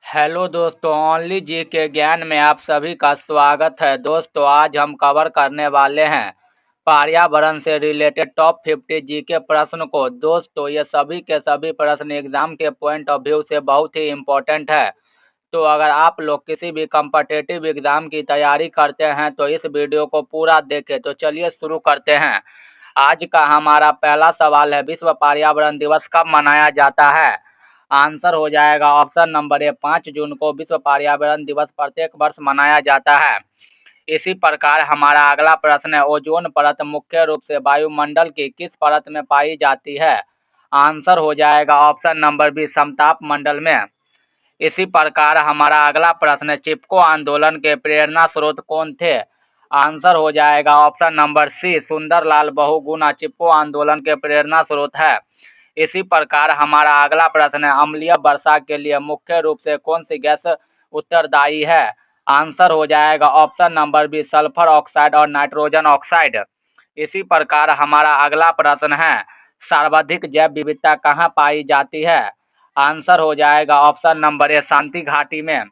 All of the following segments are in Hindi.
हेलो दोस्तों, ओनली जी के ज्ञान में आप सभी का स्वागत है। दोस्तों, आज हम कवर करने वाले हैं पर्यावरण से रिलेटेड टॉप 50 जी के प्रश्न को। दोस्तों, ये सभी के सभी प्रश्न एग्जाम के पॉइंट ऑफ व्यू से बहुत ही इम्पोर्टेंट है। तो अगर आप लोग किसी भी कॉम्पिटिटिव एग्जाम की तैयारी करते हैं तो इस वीडियो को पूरा देखें। तो चलिए शुरू करते हैं। आज का हमारा पहला सवाल है, विश्व पर्यावरण दिवस कब मनाया जाता है? आंसर हो जाएगा ऑप्शन नंबर ए, 5 जून को विश्व पर्यावरण दिवस प्रत्येक वर्ष मनाया जाता है। इसी प्रकार हमारा अगला प्रश्न है, ओजोन परत मुख्य रूप से वायुमंडल की किस परत में पाई जाती है? आंसर हो जाएगा ऑप्शन नंबर बी, समताप मंडल में। इसी प्रकार हमारा अगला प्रश्न है, चिपको आंदोलन के प्रेरणा स्रोत कौन थे? आंसर हो जाएगा option number C, Sunderlal Bahuguna Chipko Andolan के प्रेरणा स्रोत है। इसी प्रकार हमारा अगला प्रश्न है, अम्लीय वर्षा के लिए मुख्य रूप से कौन सी गैस उत्तरदायी है? आंसर हो जाएगा option number B, sulphur oxide और नाइट्रोजन ऑक्साइड। इसी प्रकार हमारा अगला प्रश्न है, सर्वाधिक जैव विविधता कहाँ पाई जाती है? आंसर हो जाएगा ऑप्शन नंबर ए, शांति घाटी में।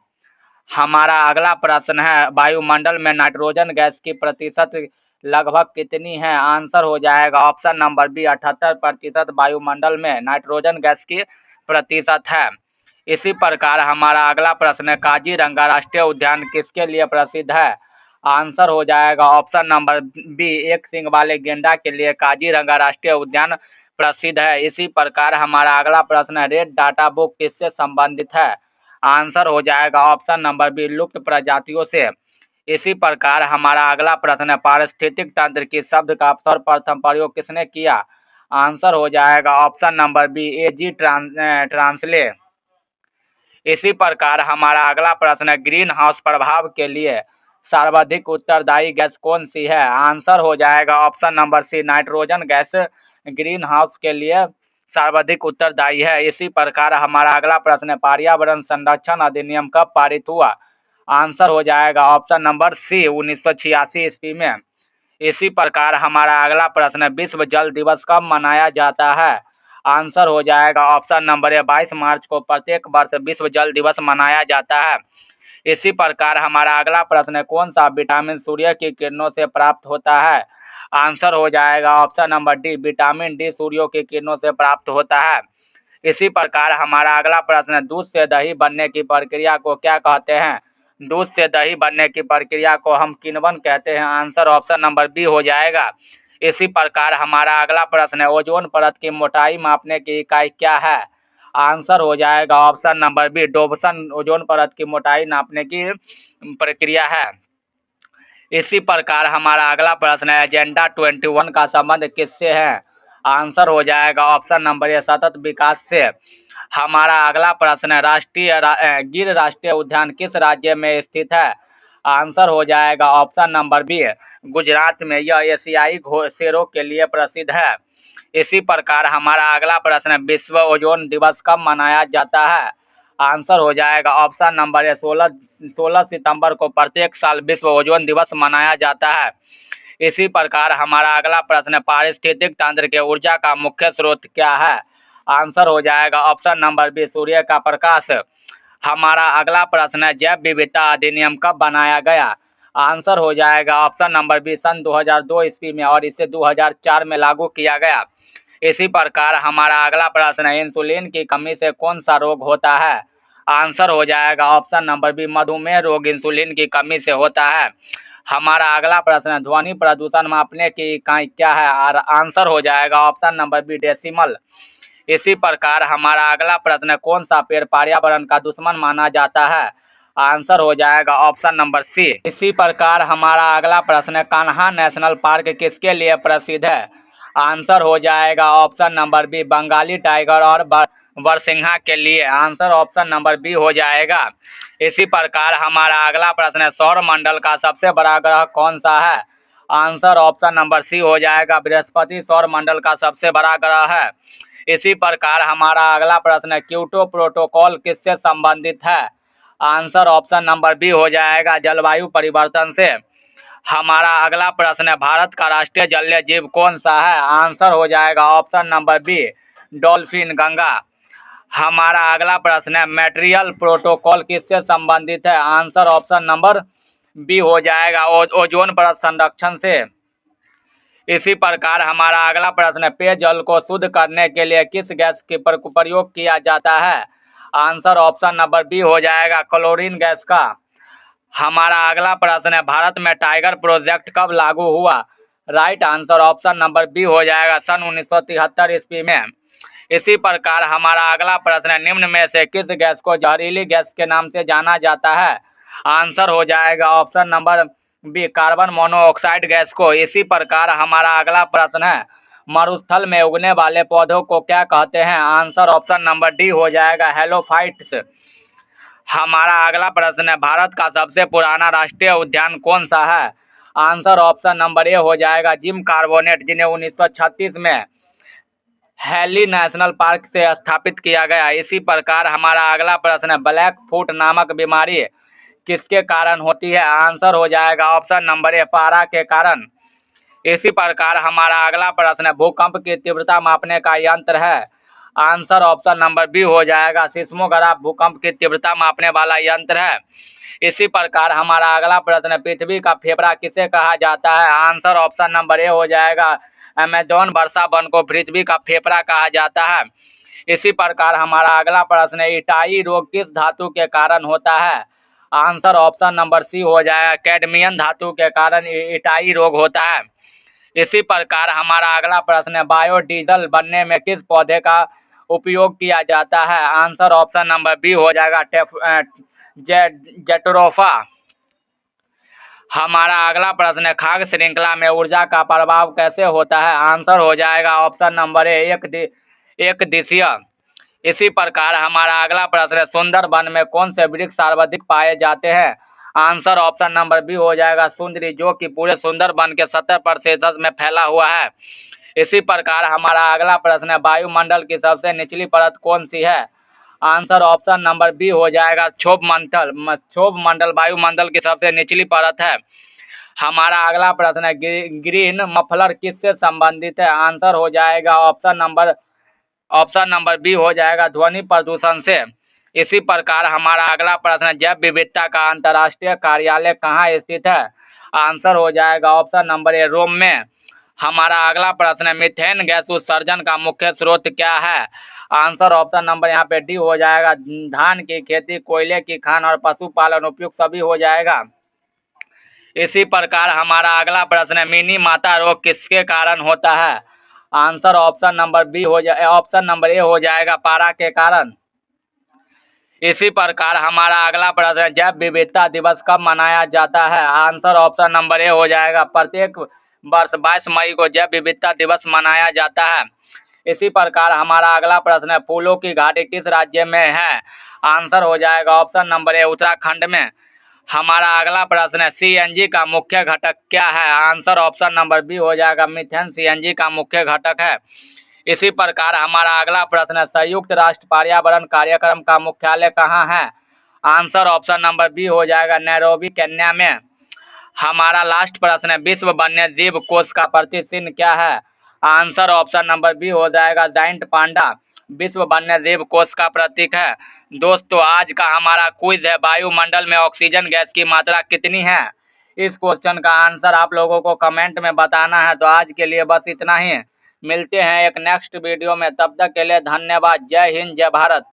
हमारा अगला प्रश्न है, वायुमंडल में नाइट्रोजन गैस की प्रतिशत लगभग कितनी है? आंसर हो जाएगा ऑप्शन नंबर बी, 78% वायुमंडल में नाइट्रोजन गैस की प्रतिशत है। इसी प्रकार हमारा अगला प्रश्न है, काजीरंगा राष्ट्रीय उद्यान किसके लिए प्रसिद्ध है? आंसर हो जाएगा ऑप्शन नंबर बी, एक सींग वाले गेंडा के लिए काजीरंगा राष्ट्रीय उद्यान प्रसिद्ध है। इसी प्रकार हमारा अगला प्रश्न है, रेड डाटा बुक किससे संबंधित है? आंसर हो जाएगा ऑप्शन नंबर बी, लुप्त प्रजातियों से। इसी प्रकार हमारा अगला प्रश्न है, पारिस्थितिक तंत्र की शब्द का सर्वप्रथम प्रयोग किसने किया? आंसर हो जाएगा ऑप्शन नंबर बी, ए.जी. ट्रांसले। इसी प्रकार हमारा अगला प्रश्न है, ग्रीन हाउस प्रभाव के लिए सर्वाधिक उत्तरदायी गैस कौन सी है? आंसर हो जाएगा option number C, nitrogen gas greenhouse के लिए सर्वाधिक उत्तरदायी है। इसी प्रकार हमारा अगला प्रश्न है, पर्यावरण संरक्षण अधिनियम कब पारित हुआ? आंसर हो जाएगा ऑप्शन नंबर सी, 1986 ईस्वी में। इसी प्रकार हमारा अगला प्रश्न है, विश्व जल दिवस कब मनाया जाता है? आंसर हो जाएगा ऑप्शन नंबर ए, 22 मार्च को प्रत्येक वर्ष विश्व जल दिवस मनाया जाता है। इसी प्रकार हमारा अगला प्रश्न है, कौन सा विटामिन सूर्य की किरणों से प्राप्त होता है? आंसर हो जाएगा option number D, vitamin D सूर्यों की किरणों से प्राप्त होता है। इसी प्रकार हमारा अगला प्रश्न है, दूध से दही बनने की प्रक्रिया को क्या कहते हैं? दूध से दही बनने की प्रक्रिया को हम किण्वन कहते हैं। आंसर ऑप्शन नंबर बी हो जाएगा। इसी प्रकार हमारा अगला प्रश्न है, ओजोन परत की मोटाई मापने की इकाई क्या है? आंसर हो जाएगा ऑप्शन नंबर बी, डोप्सन ओजोन परत की मोटाई नापने की प्रक्रिया है। इसी प्रकार हमारा अगला प्रश्न है, एजेंडा 21 का संबंध किससे है? आंसर हो जाएगा ऑप्शन नंबर ए, सतत विकास से। हमारा अगला प्रश्न है, गिर राष्ट्रीय उद्यान किस राज्य में स्थित है? आंसर हो जाएगा ऑप्शन नंबर बी, गुजरात में। यह एशियाई शेरों के लिए प्रसिद्ध है। इसी प्रकार हमारा अगला प्रश्न है, विश्व ओजोन दिवस कब मनाया जाता है? आंसर हो जाएगा ऑप्शन नंबर ए, 16 सितंबर को प्रत्येक साल विश्व ओजोन दिवस मनाया जाता है। इसी प्रकार हमारा अगला प्रश्न है, पारिस्थितिक तंत्र के ऊर्जा का मुख्य स्रोत क्या है? आंसर हो जाएगा ऑप्शन नंबर बी, सूर्य का प्रकाश। हमारा अगला प्रश्न है, जैव विविधता अधिनियम कब बनाया गया? आंसर हो जाएगा ऑप्शन नंबर बी, सन 2002 ईस्वी में, और इसे 2004 में लागू किया गया। इसी प्रकार हमारा अगला प्रश्न है, इंसुलिन की कमी से कौन सा रोग होता है? आंसर हो जाएगा ऑप्शन नंबर बी, मधुमेह रोग इंसुलिन की कमी से होता है। हमारा अगला प्रश्न है, ध्वनि प्रदूषण मापने की इकाई क्या है? आंसर हो जाएगा ऑप्शन नंबर बी, डेसिमल। इसी प्रकार हमारा अगला प्रश्न है, कौन सा पेड़ पर्यावरण का दुश्मन माना जाता है? आंसर हो जाएगा ऑप्शन नंबर सी। इसी प्रकार हमारा अगला प्रश्न है, कान्हा नेशनल पार्क किसके लिए प्रसिद्ध है? आंसर हो जाएगा option number B, Bengali tiger और बरसिंघा के लिए। आंसर ऑप्शन नंबर बी हो जाएगा। इसी प्रकार हमारा अगला प्रश्न है, सौर मंडल का सबसे बड़ा ग्रह कौन सा है? आंसर ऑप्शन नंबर सी हो जाएगा, बृहस्पति सौर मंडल का सबसे बड़ा ग्रह है। इसी प्रकार हमारा अगला प्रश्न है, क्योटो प्रोटोकॉल किससे संबंधित है? आंसर ऑप्शन नंबर बी हो जाएगा, जलवायु परिवर्तन से। हमारा अगला प्रश्न है, भारत का राष्ट्रीय जलीय जीव कौन सा है? आंसर हो जाएगा option number B, dolphin Ganga. हमारा अगला प्रश्न है, मटेरियल प्रोटोकॉल किससे संबंधित है? आंसर ऑप्शन नंबर बी हो जाएगा, ओजोन परत संरक्षण से। इसी प्रकार हमारा अगला प्रश्न है, पेयजल को शुद्ध करने के लिए किस गैस के प्रयोग किया जाता है? आंसर ऑप्शन नंबर बी हो जाएगा, क्लोरीन गैस का। हमारा अगला प्रश्न है, भारत में टाइगर प्रोजेक्ट कब लागू हुआ? Right answer option number B हो जाएगा, सन 1973 ईस्वी में। इसी प्रकार हमारा अगला प्रश्न है, निम्न में से किस गैस को जहरीली गैस के नाम से जाना जाता है? आंसर हो जाएगा option number B, carbon monoxide gas को। इसी प्रकार हमारा अगला प्रश्न है, मरुस्थल में उगने वाले पौधों को क्या कहते हैं? आंसर ऑप्शन नंबर डी हो जाएगा, हेलोफाइट्स। हमारा अगला प्रश्न है, भारत का सबसे पुराना राष्ट्रीय उद्यान कौन सा है? आंसर ऑप्शन नंबर ए हो जाएगा, जिम कार्बोनेट, जिन्हें 1936 में हैली नेशनल पार्क से स्थापित किया गया। इसी प्रकार हमारा अगला प्रश्न है, ब्लैक फुट नामक बीमारी किसके कारण होती है? आंसर हो जाएगा ऑप्शन नंबर ए, पारा के कारण। इसी प्रकार हमारा अगला प्रश्न है, भूकंप की तीव्रता मापने का यंत्र है? आंसर ऑप्शन नंबर बी हो जाएगा, सिस्मोग्राफ भूकंप की तीव्रता मापने वाला यंत्र है। इसी प्रकार हमारा अगला प्रश्न है, पृथ्वी का फेफड़ा किसे कहा जाता है? आंसर ऑप्शन नंबर ए हो जाएगा, अमेजोन वर्षा वन को पृथ्वी का फेफड़ा कहा जाता है। इसी प्रकार हमारा अगला प्रश्न है, इटाई रोग किस धातु के कारण होता है? आंसर ऑप्शन नंबर सी हो जाएगा, कैडमियम धातु के कारण इटाई रोग होता है। इसी प्रकार हमारा अगला प्रश्न है, बायोडीजल बनने में किस पौधे का उपयोग किया जाता है? आंसर ऑप्शन नंबर बी हो जाएगा, जेट्रोफा। हमारा अगला प्रश्न है, खाद्य श्रृंखला में ऊर्जा का प्रभाव कैसे होता है? आंसर हो जाएगा ऑप्शन नंबर ए, एक दिशीय। इसी प्रकार हमारा अगला प्रश्न है, सुंदरबन में कौन से वृक्ष सर्वाधिक पाए जाते हैं? आंसर ऑप्शन नंबर बी हो जाएगा, सुंदरी, जो कि पूरे सुंदरबन के 70% में फैला हुआ है। इसी प्रकार हमारा अगला प्रश्न है, वायुमंडल की सबसे निचली परत कौन सी है? आंसर ऑप्शन नंबर बी हो जाएगा, क्षोभ मंडल वायुमंडल की सबसे निचली परत है। हमारा अगला प्रश्न है, ग्रीन मफलर किससे संबंधित है? आंसर हो जाएगा ऑप्शन नंबर बी हो जाएगा, ध्वनि प्रदूषण से। इसी प्रकार हमारा अगला प्रश्न है, जैव विविधता का अंतर्राष्ट्रीय कार्यालय कहाँ स्थित है? आंसर हो जाएगा ऑप्शन नंबर ए, रोम में। हमारा अगला प्रश्न है, मीथेन गैस उत्सर्जन का मुख्य स्रोत क्या है? आंसर ऑप्शन नंबर यहाँ पे डी हो जाएगा, धान की खेती, कोयले की खान और पशुपालन उपयुक्त सभी हो जाएगा। इसी प्रकार हमारा अगला प्रश्न है, मिनी माता रोग किसके कारण होता है? आंसर ऑप्शन नंबर ए हो जाएगा, पारा के कारण। इसी प्रकार हमारा अगला प्रश्न है, जैव विविधता दिवस कब मनाया जाता है? आंसर ऑप्शन नंबर ए हो जाएगा, प्रत्येक वर्ष 22 मई को जैव विविधता दिवस मनाया जाता है। इसी प्रकार हमारा अगला प्रश्न है, फूलों की घाटी किस राज्य में है? आंसर हो जाएगा ऑप्शन नंबर ए, उत्तराखंड में। हमारा अगला प्रश्न है, सीएनजी का मुख्य घटक क्या है? आंसर ऑप्शन नंबर बी हो जाएगा, मीथेन सीएनजी का मुख्य घटक है। इसी प्रकार हमारा अगला प्रश्न है, संयुक्त राष्ट्र पर्यावरण कार्यक्रम का मुख्यालय कहाँ है? आंसर ऑप्शन नंबर बी हो जाएगा, नैरोबी केन्या में। हमारा लास्ट प्रश्न है, विश्व वन्य जीव कोष का प्रतीक चिन्ह क्या है? आंसर ऑप्शन नंबर बी हो जाएगा, जायंट पांडा विश्व वन्य जीव कोष का प्रतीक है। दोस्तों, आज का हमारा क्विज है, वायुमंडल में ऑक्सीजन गैस की मात्रा कितनी है? इस क्वेश्चन का आंसर आप लोगों को कमेंट में बताना है। तो आज के लिए बस इतना ही, मिलते हैं एक नेक्स्ट वीडियो में, तब तक के लिए धन्यवाद। जय हिंद, जय भारत।